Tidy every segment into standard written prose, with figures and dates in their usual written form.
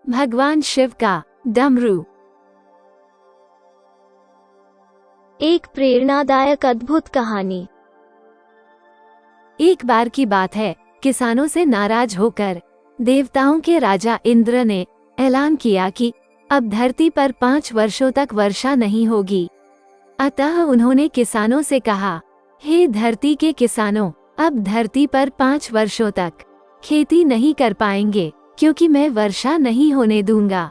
भगवान शिव का डमरू। एक प्रेरणादायक अद्भुत कहानी। एक बार की बात है, किसानों से नाराज होकर देवताओं के राजा इंद्र ने ऐलान किया कि अब धरती पर 5 वर्षों तक वर्षा नहीं होगी। अतः उन्होंने किसानों से कहा, हे धरती के किसानों, अब धरती पर 5 वर्षों तक खेती नहीं कर पाएंगे, क्योंकि मैं वर्षा नहीं होने दूंगा।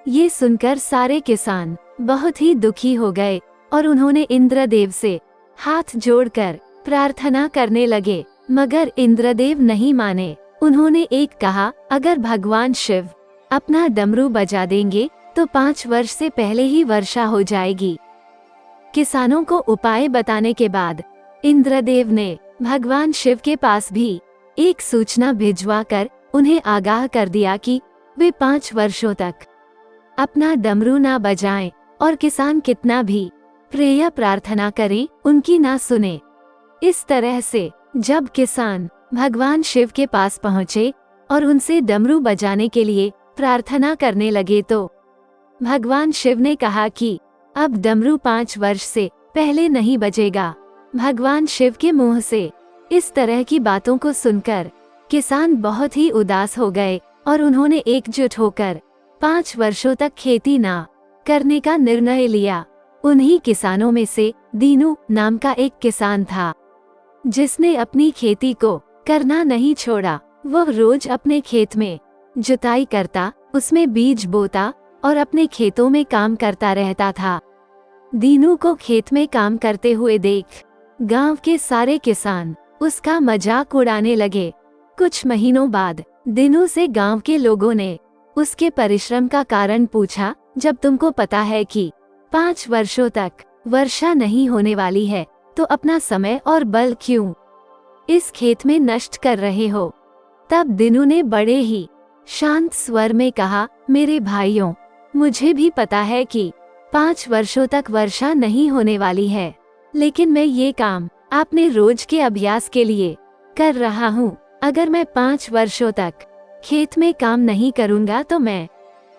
ये सुनकर सारे किसान बहुत ही दुखी हो गए और उन्होंने इंद्रदेव से हाथ जोड़कर प्रार्थना करने लगे, मगर इंद्रदेव नहीं माने। उन्होंने एक कहा, अगर भगवान शिव अपना डमरू बजा देंगे तो 5 वर्ष से पहले ही वर्षा हो जाएगी। किसानों को उपाय बताने के बाद इंद्रदेव ने भगवान शिव के पास भी एक सूचना भिजवाकर उन्हें आगाह कर दिया कि वे 5 वर्षों तक अपना डमरू ना बजाएं और किसान कितना भी प्रेय प्रार्थना करें, उनकी ना सुने। इस तरह से जब किसान भगवान शिव के पास पहुँचे और उनसे डमरू बजाने के लिए प्रार्थना करने लगे तो भगवान शिव ने कहा कि अब डमरू 5 वर्ष से पहले नहीं बजेगा। भगवान शिव के मुंह से इस तरह की बातों को सुनकर किसान बहुत ही उदास हो गए और उन्होंने एकजुट होकर 5 वर्षों तक खेती ना करने का निर्णय लिया। उन्हीं किसानों में से दीनू नाम का एक किसान था, जिसने अपनी खेती को करना नहीं छोड़ा। वह रोज अपने खेत में जुताई करता, उसमें बीज बोता और अपने खेतों में काम करता रहता था। दीनू को खेत में काम करते हुए देख गांव के सारे किसान उसका मजाक उड़ाने लगे। कुछ महीनों बाद दीनू से गांव के लोगों ने उसके परिश्रम का कारण पूछा। जब तुमको पता है कि 5 वर्षों तक वर्षा नहीं होने वाली है, तो अपना समय और बल क्यों इस खेत में नष्ट कर रहे हो? तब दीनू ने बड़े ही शांत स्वर में कहा, मेरे भाइयों, मुझे भी पता है कि 5 वर्षों तक वर्षा नहीं होने वाली है, लेकिन मैं ये काम आपने रोज के अभ्यास के लिए कर रहा हूँ। अगर मैं 5 वर्षों तक खेत में काम नहीं करूँगा तो मैं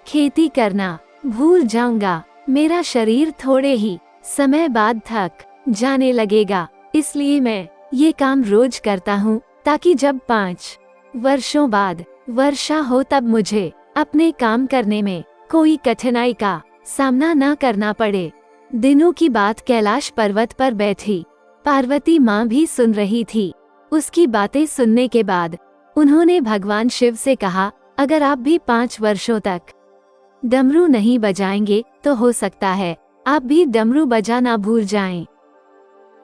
खेती करना भूल जाऊंगा। मेरा शरीर थोड़े ही समय बाद थक जाने लगेगा, इसलिए मैं ये काम रोज करता हूँ, ताकि जब 5 वर्षों बाद वर्षा हो तब मुझे अपने काम करने में कोई कठिनाई का सामना न करना पड़े। दिनों की बात कैलाश पर्वत पर बैठी पार्वती माँ भी सुन रही थी। उसकी बातें सुनने के बाद उन्होंने भगवान शिव से कहा, अगर आप भी 5 वर्षों तक डमरू नहीं बजाएंगे तो हो सकता है आप भी डमरू बजाना भूल जाएं।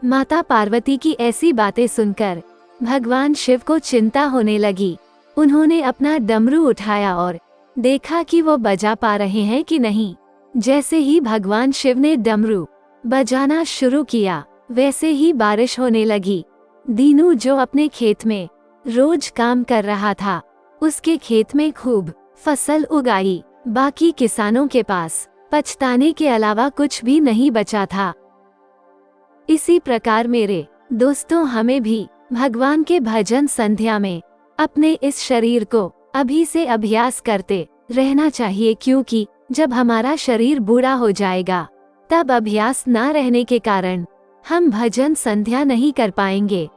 माता पार्वती की ऐसी बातें सुनकर भगवान शिव को चिंता होने लगी। उन्होंने अपना डमरू उठाया और देखा कि वो बजा पा रहे हैं कि नहीं। जैसे ही भगवान शिव ने डमरू बजाना शुरू किया, वैसे ही बारिश होने लगी। दीनू जो अपने खेत में रोज काम कर रहा था, उसके खेत में खूब फसल उगाई। बाकी किसानों के पास पछताने के अलावा कुछ भी नहीं बचा था। इसी प्रकार मेरे दोस्तों, हमें भी भगवान के भजन संध्या में अपने इस शरीर को अभी से अभ्यास करते रहना चाहिए, क्योंकि जब हमारा शरीर बूढ़ा हो जाएगा तब अभ्यास न रहने के कारण हम भजन संध्या नहीं कर पाएंगे।